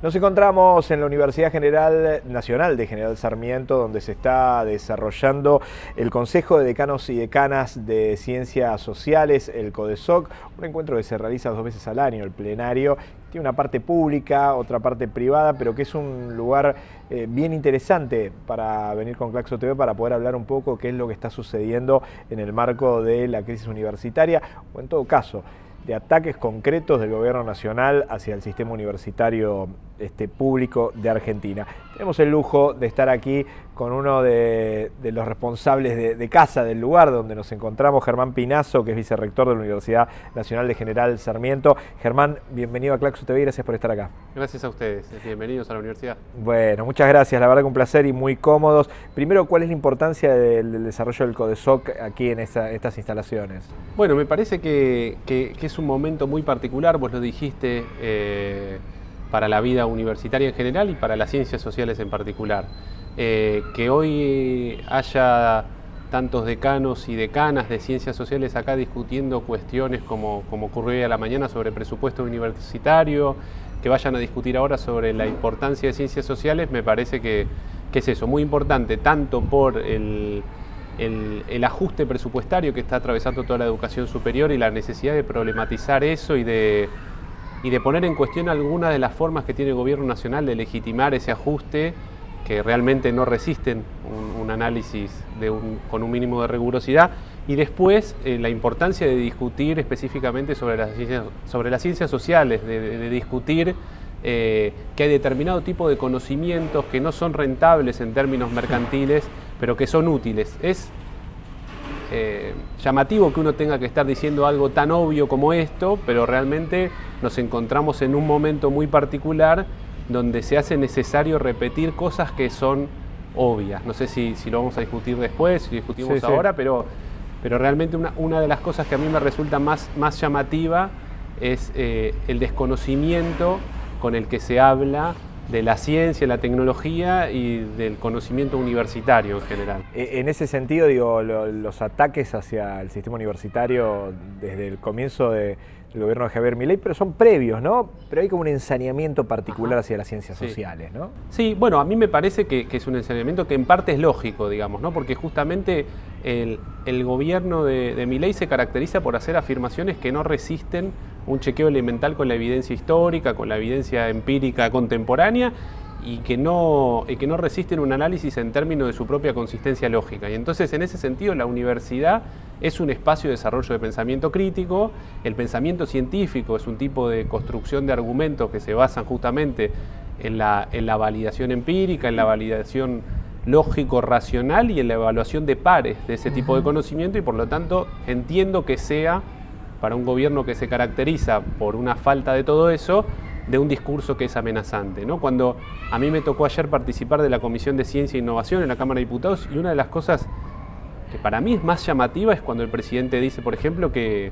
Nos encontramos en la Universidad Nacional de General Sarmiento, donde se está desarrollando el Consejo de Decanos y Decanas de Ciencias Sociales, el CODESOC, un encuentro que se realiza 2 veces al año, el plenario. Tiene una parte pública, otra parte privada, pero que es un lugar bien interesante para venir con Claxo TV para poder hablar un poco qué es lo que está sucediendo en el marco de la crisis universitaria, o en todo caso, de ataques concretos del gobierno nacional hacia el sistema universitario público de Argentina. Tenemos el lujo de estar aquí con uno de los responsables de casa del lugar donde nos encontramos, Germán Pinazo, que es vicerrector de la Universidad Nacional de General Sarmiento. Germán, bienvenido a Claxo TV y gracias por estar acá. Gracias a ustedes, bienvenidos a la universidad. Bueno, muchas gracias, la verdad que un placer y muy cómodos. Primero, ¿cuál es la importancia del desarrollo del CODESOC aquí en estas instalaciones? Bueno, me parece que es un momento muy particular, vos lo dijiste, para la vida universitaria en general y para las ciencias sociales en particular. Que hoy haya tantos decanos y decanas de ciencias sociales acá discutiendo cuestiones como ocurrió hoy a la mañana sobre presupuesto universitario, que vayan a discutir ahora sobre la importancia de ciencias sociales, me parece que es eso, muy importante, tanto por el ajuste presupuestario que está atravesando toda la educación superior y la necesidad de problematizar eso y de poner en cuestión algunas de las formas que tiene el gobierno nacional de legitimar ese ajuste, que realmente no resisten un análisis con un mínimo de rigurosidad, y después la importancia de discutir específicamente sobre las ciencias sociales, de discutir que hay determinado tipo de conocimientos que no son rentables en términos mercantiles, pero que son útiles. Es llamativo que uno tenga que estar diciendo algo tan obvio como esto, pero realmente nos encontramos en un momento muy particular donde se hace necesario repetir cosas que son obvias. No sé si lo vamos a discutir después, si discutimos ahora, sí. Pero realmente una de las cosas que a mí me resulta más llamativa es el desconocimiento con el que se habla de la ciencia, la tecnología y del conocimiento universitario en general. En ese sentido, digo, los ataques hacia el sistema universitario desde el comienzo del gobierno de Javier Milei, pero son previos, ¿no? Pero hay como un ensañamiento particular hacia las ciencias sociales, ¿no? Sí, bueno, a mí me parece que es un ensañamiento que en parte es lógico, digamos, ¿no? Porque justamente el gobierno de Milei se caracteriza por hacer afirmaciones que no resisten un chequeo elemental con la evidencia histórica, con la evidencia empírica contemporánea, y que no resisten un análisis en términos de su propia consistencia lógica. Y entonces, en ese sentido, la universidad es un espacio de desarrollo de pensamiento crítico. El pensamiento científico es un tipo de construcción de argumentos que se basan justamente en la validación empírica, en la validación lógico-racional y en la evaluación de pares de ese tipo de conocimiento, y por lo tanto entiendo que sea, para un gobierno que se caracteriza por una falta de todo eso, de un discurso que es amenazante, ¿no? Cuando a mí me tocó ayer participar de la Comisión de Ciencia e Innovación en la Cámara de Diputados, y una de las cosas que para mí es más llamativa es cuando el presidente dice, por ejemplo, que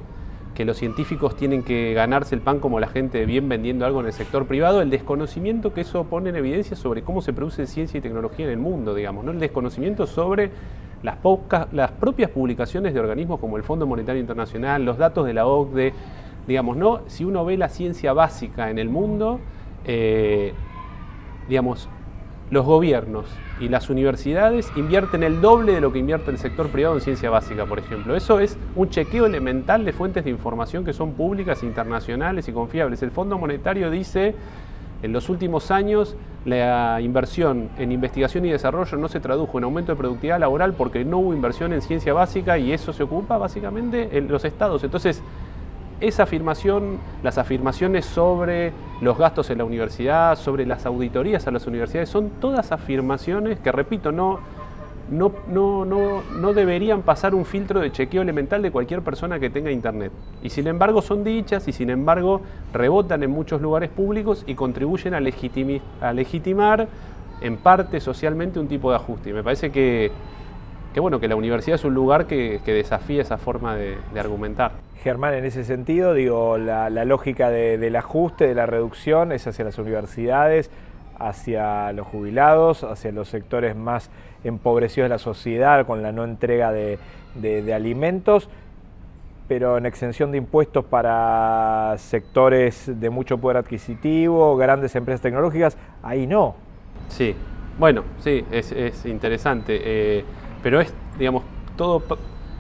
los científicos tienen que ganarse el pan como la gente de bien vendiendo algo en el sector privado, el desconocimiento que eso pone en evidencia sobre cómo se produce ciencia y tecnología en el mundo, digamos, ¿no? El desconocimiento sobre las propias publicaciones de organismos como el Fondo Monetario Internacional, los datos de la OCDE, digamos, ¿no? Si uno ve la ciencia básica en el mundo, digamos, los gobiernos y las universidades invierten el doble de lo que invierte el sector privado en ciencia básica, por ejemplo. Eso es un chequeo elemental de fuentes de información que son públicas, internacionales y confiables. El Fondo Monetario dice, en los últimos años, la inversión en investigación y desarrollo no se tradujo en aumento de productividad laboral porque no hubo inversión en ciencia básica, y eso se ocupa básicamente en los estados. Entonces, esa afirmación, las afirmaciones sobre los gastos en la universidad, sobre las auditorías a las universidades, son todas afirmaciones que, repito, no deberían pasar un filtro de chequeo elemental de cualquier persona que tenga internet. Y sin embargo son dichas, y sin embargo rebotan en muchos lugares públicos y contribuyen a legitimar en parte socialmente un tipo de ajuste. Y me parece que la universidad es un lugar que desafía esa forma de argumentar. Germán, en ese sentido, digo, la lógica del ajuste, de la reducción, es hacia las universidades, hacia los jubilados, hacia los sectores más empobrecidos de la sociedad, con la no entrega de alimentos, pero en exención de impuestos para sectores de mucho poder adquisitivo, grandes empresas tecnológicas, ahí no. Sí, bueno, sí, es interesante, pero es, digamos, todo...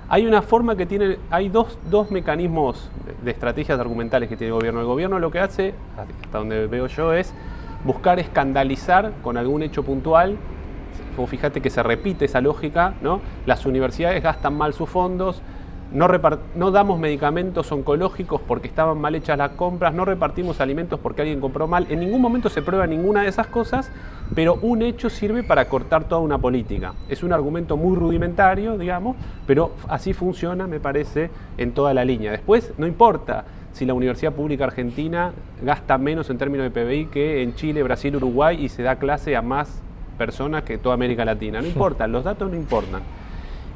Hay una forma que tiene, hay dos mecanismos de estrategias argumentales que tiene el gobierno. El gobierno lo que hace, hasta donde veo yo, es buscar escandalizar con algún hecho puntual. Vos fíjate que se repite esa lógica, ¿no? Las universidades gastan mal sus fondos, no damos medicamentos oncológicos porque estaban mal hechas las compras, no repartimos alimentos porque alguien compró mal. En ningún momento se prueba ninguna de esas cosas, pero un hecho sirve para cortar toda una política. Es un argumento muy rudimentario, digamos, pero así funciona, me parece, en toda la línea. Después, no importa si la Universidad Pública Argentina gasta menos en términos de PBI que en Chile, Brasil, Uruguay y se da clase a más personas que toda América Latina. No importa, los datos no importan.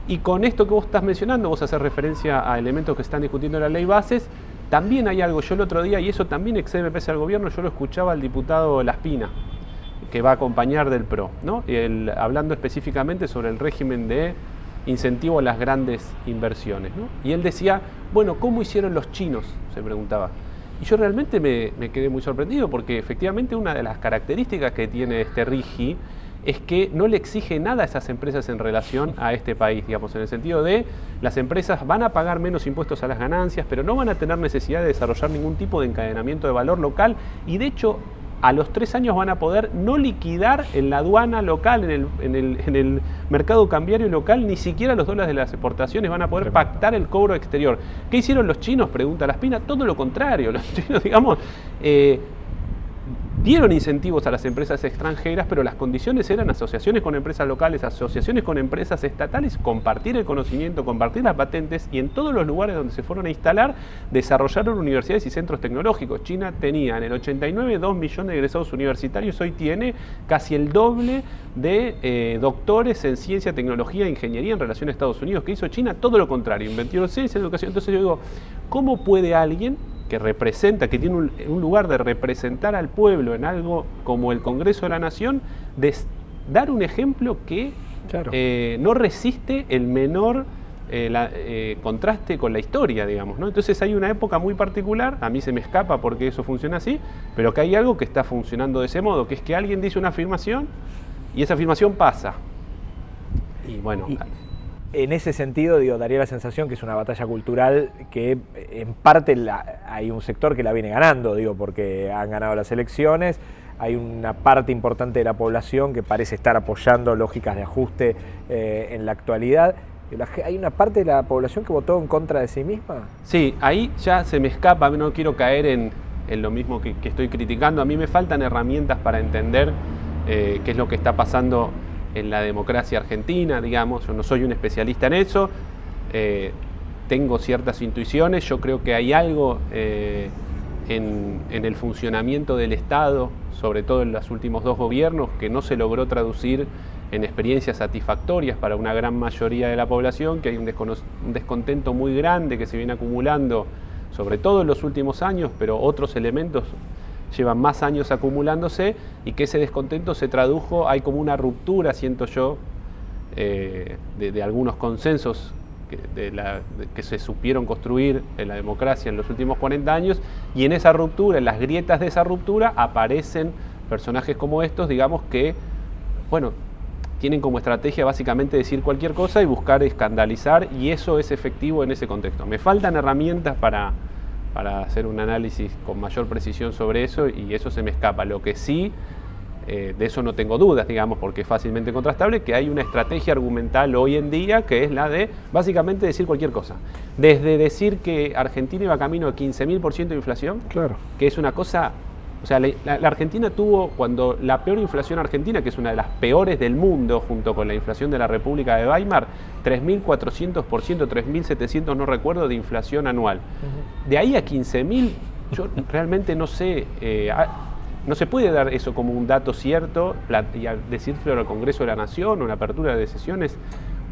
Y con esto que vos estás mencionando, vos haces referencia a elementos que están discutiendo en la ley bases, también hay algo, yo el otro día, y eso también excede, me parece, al gobierno, yo lo escuchaba al diputado Laspina, que va a acompañar del PRO, ¿no? Hablando específicamente sobre el régimen de incentivo a las grandes inversiones, ¿no? Y él decía, bueno, ¿cómo hicieron los chinos?, se preguntaba. Y yo realmente me quedé muy sorprendido, porque efectivamente una de las características que tiene este RIGI es que no le exige nada a esas empresas en relación a este país, digamos, en el sentido de las empresas van a pagar menos impuestos a las ganancias, pero no van a tener necesidad de desarrollar ningún tipo de encadenamiento de valor local y de hecho a los 3 años van a poder no liquidar en la aduana local, en el mercado cambiario local, ni siquiera los dólares de las exportaciones, van a poder pactar el cobro exterior. ¿Qué hicieron los chinos?, pregunta Laspina. Todo lo contrario, los chinos, digamos, dieron incentivos a las empresas extranjeras, pero las condiciones eran asociaciones con empresas locales, asociaciones con empresas estatales, compartir el conocimiento, compartir las patentes, y en todos los lugares donde se fueron a instalar, desarrollaron universidades y centros tecnológicos. China tenía en el 89 2 millones de egresados universitarios, hoy tiene casi el doble de doctores en ciencia, tecnología e ingeniería en relación a Estados Unidos. ¿Qué hizo China? Todo lo contrario, invirtió ciencia, educación. Entonces yo digo, ¿cómo puede alguien que representa, que tiene un lugar de representar al pueblo en algo como el Congreso de la Nación, dar un ejemplo que no resiste el menor contraste con la historia, digamos, ¿no? Entonces hay una época muy particular, a mí se me escapa porque eso funciona así, pero que hay algo que está funcionando de ese modo, que es que alguien dice una afirmación y esa afirmación pasa. Y bueno... En ese sentido, digo, daría la sensación que es una batalla cultural que en parte hay un sector que la viene ganando, digo, porque han ganado las elecciones, hay una parte importante de la población que parece estar apoyando lógicas de ajuste en la actualidad. ¿Hay una parte de la población que votó en contra de sí misma? Sí, ahí ya se me escapa, no quiero caer en lo mismo que estoy criticando. A mí me faltan herramientas para entender qué es lo que está pasando en la democracia argentina, digamos. Yo no soy un especialista en eso, tengo ciertas intuiciones, yo creo que hay algo en el funcionamiento del Estado, sobre todo en los últimos 2 gobiernos, que no se logró traducir en experiencias satisfactorias para una gran mayoría de la población, que hay un descontento muy grande que se viene acumulando, sobre todo en los últimos años, pero otros elementos llevan más años acumulándose, y que ese descontento se tradujo, hay como una ruptura, siento yo, de algunos consensos que se supieron construir en la democracia en los últimos 40 años, y en esa ruptura, en las grietas de esa ruptura, aparecen personajes como estos, digamos, que, bueno, tienen como estrategia básicamente decir cualquier cosa y buscar escandalizar, y eso es efectivo en ese contexto. Me faltan herramientas para hacer un análisis con mayor precisión sobre eso, y eso se me escapa. Lo que sí, de eso no tengo dudas, digamos, porque es fácilmente contrastable, que hay una estrategia argumental hoy en día que es la de básicamente decir cualquier cosa. Desde decir que Argentina iba camino a 15.000% de inflación, claro, que es una cosa... O sea, la Argentina tuvo, cuando la peor inflación argentina, que es una de las peores del mundo, junto con la inflación de la República de Weimar, 3.400%, 3.700%, no recuerdo, de inflación anual. De ahí a 15.000, yo realmente no sé, no se puede dar eso como un dato cierto y decírselo al Congreso de la Nación, o en la apertura de sesiones,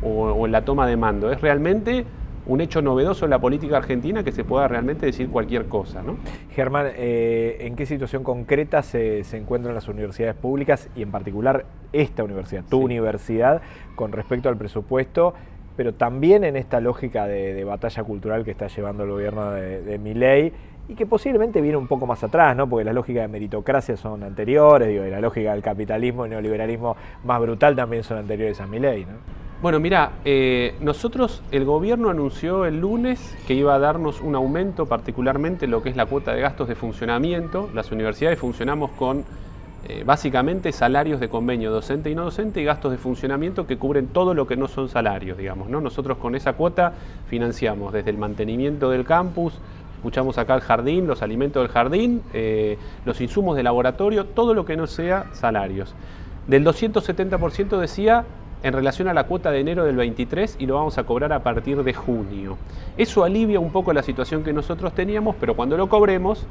o en la toma de mando. Es realmente un hecho novedoso en la política argentina que se pueda realmente decir cualquier cosa, ¿no? Germán, ¿en qué situación concreta se encuentran las universidades públicas y en particular esta universidad, tu universidad, con respecto al presupuesto pero también en esta lógica de batalla cultural que está llevando el gobierno de Milei, y que posiblemente viene un poco más atrás, ¿no? Porque las lógicas de meritocracia son anteriores, y la lógica del capitalismo y neoliberalismo más brutal también son anteriores a Milei, ¿no? Bueno, mira, nosotros, el gobierno anunció el lunes que iba a darnos un aumento, particularmente en lo que es la cuota de gastos de funcionamiento. Las universidades funcionamos con básicamente salarios de convenio docente y no docente y gastos de funcionamiento que cubren todo lo que no son salarios, digamos, ¿no? Nosotros con esa cuota financiamos desde el mantenimiento del campus, escuchamos acá el jardín, los alimentos del jardín, los insumos de laboratorio, todo lo que no sea salarios. Del 270% decía en relación a la cuota de enero del 23 y lo vamos a cobrar a partir de junio. Eso alivia un poco la situación que nosotros teníamos, pero cuando lo cobremos,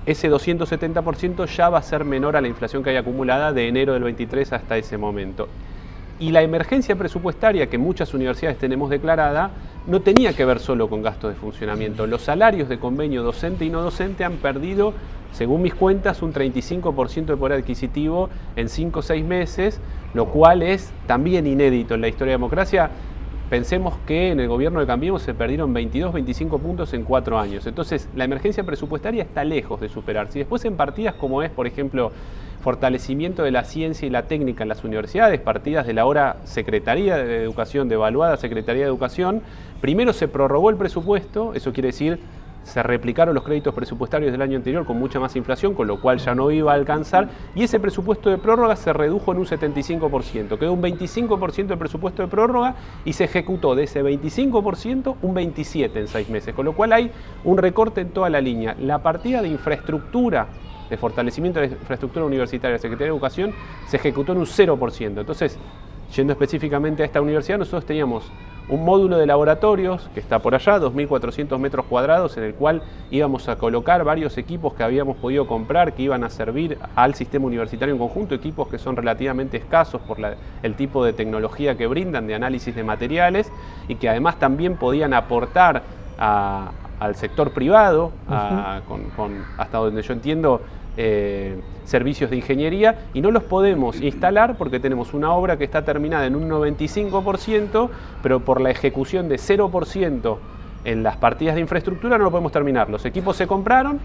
ese 270% ya va a ser menor a la inflación que hay acumulada de enero del 23 hasta ese momento. Y la emergencia presupuestaria que muchas universidades tenemos declarada no tenía que ver solo con gastos de funcionamiento. Los salarios de convenio docente y no docente han perdido, según mis cuentas, un 35% de poder adquisitivo en 5 o 6 meses, lo cual es también inédito en la historia de la democracia. Pensemos que en el gobierno de Cambiemos se perdieron 22, 25 puntos en 4 años. Entonces, la emergencia presupuestaria está lejos de superarse. Y después en partidas como es, por ejemplo, fortalecimiento de la ciencia y la técnica en las universidades, partidas de la ahora Secretaría de Educación, devaluada Secretaría de Educación, primero se prorrogó el presupuesto, eso quiere decir se replicaron los créditos presupuestarios del año anterior con mucha más inflación, con lo cual ya no iba a alcanzar, y ese presupuesto de prórroga se redujo en un 75%, quedó un 25% del presupuesto de prórroga y se ejecutó de ese 25% un 27% en 6 meses, con lo cual hay un recorte en toda la línea. La partida de infraestructura, de fortalecimiento de la infraestructura universitaria de la Secretaría de Educación, se ejecutó en un 0%. Entonces, yendo específicamente a esta universidad, nosotros teníamos un módulo de laboratorios que está por allá, 2.400 metros cuadrados, en el cual íbamos a colocar varios equipos que habíamos podido comprar, que iban a servir al sistema universitario en conjunto, equipos que son relativamente escasos por el tipo de tecnología que brindan, de análisis de materiales, y que además también podían aportar al sector privado, hasta donde yo entiendo, servicios de ingeniería, y no los podemos instalar porque tenemos una obra que está terminada en un 95%, pero por la ejecución de 0% en las partidas de infraestructura no lo podemos terminar. Los equipos se compraron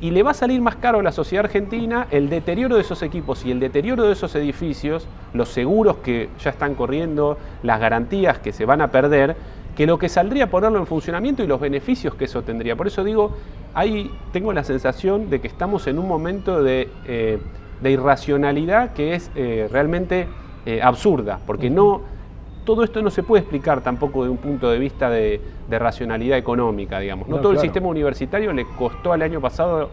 y le va a salir más caro a la sociedad argentina el deterioro de esos equipos y el deterioro de esos edificios, los seguros que ya están corriendo, las garantías que se van a perder, que lo que saldría ponerlo en funcionamiento y los beneficios que eso tendría. Por eso digo, tengo la sensación de que estamos en un momento de irracionalidad que es realmente absurda, porque todo esto no se puede explicar tampoco de un punto de vista de racionalidad económica, digamos. No todo el sistema universitario le costó al año pasado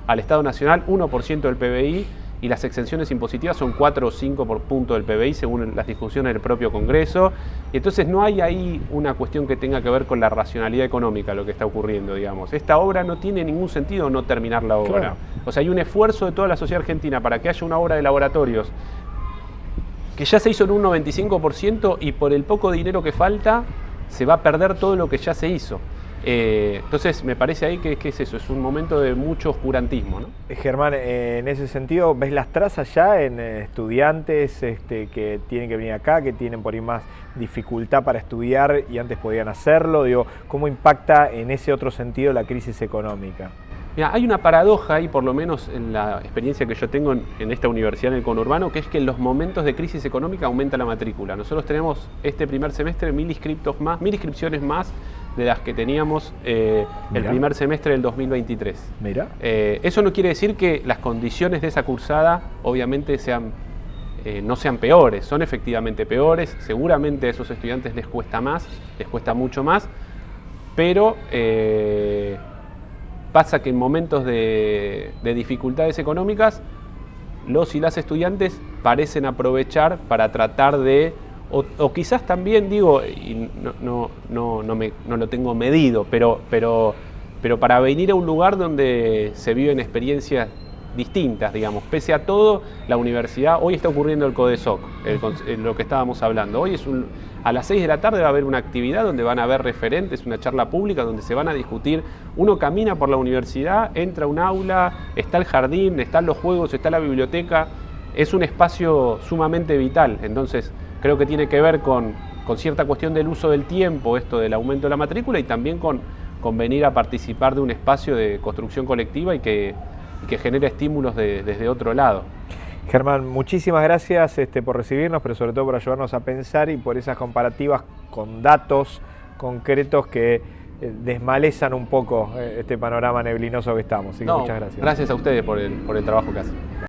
al Estado Nacional 1% del PBI, y las exenciones impositivas son 4 o 5 por punto del PBI según las discusiones del propio Congreso, y entonces no hay ahí una cuestión que tenga que ver con la racionalidad económica lo que está ocurriendo, digamos. Esta obra no tiene ningún sentido no terminar la obra. Claro. O sea, hay un esfuerzo de toda la sociedad argentina para que haya una obra de laboratorios que ya se hizo en un 95% y por el poco dinero que falta se va a perder todo lo que ya se hizo. Entonces me parece ahí que es eso, es un momento de mucho oscurantismo, ¿no? Germán, en ese sentido, ¿ves las trazas ya en estudiantes que tienen que venir acá, que tienen por ahí más dificultad para estudiar y antes podían hacerlo? Digo, ¿cómo impacta en ese otro sentido la crisis económica? Mira, hay una paradoja ahí, por lo menos en la experiencia que yo tengo en esta universidad en el conurbano, que es que en los momentos de crisis económica aumenta la matrícula. Nosotros tenemos este primer semestre 1.000 inscripciones más de las que teníamos el primer semestre del 2023. Mira. Eso no quiere decir que las condiciones de esa cursada obviamente no sean peores, son efectivamente peores, seguramente a esos estudiantes les cuesta mucho más, pero pasa que en momentos de dificultades económicas los y las estudiantes parecen aprovechar para tratar de, o quizás también digo, y no lo tengo medido, pero para venir a un lugar donde se viven experiencias distintas, digamos. Pese a todo, la universidad, hoy está ocurriendo el CODESOC, lo que estábamos hablando. Hoy a las 6 de la tarde va a haber una actividad donde van a haber referentes, una charla pública donde se van a discutir. Uno camina por la universidad, entra a un aula, está el jardín, están los juegos, está la biblioteca. Es un espacio sumamente vital, entonces creo que tiene que ver con con cierta cuestión del uso del tiempo, esto del aumento de la matrícula, y también con venir a participar de un espacio de construcción colectiva y que genere estímulos desde otro lado. Germán, muchísimas gracias por recibirnos, pero sobre todo por ayudarnos a pensar y por esas comparativas con datos concretos que desmalezan un poco este panorama neblinoso que estamos. Así que muchas gracias. Gracias a ustedes por el trabajo que hacen.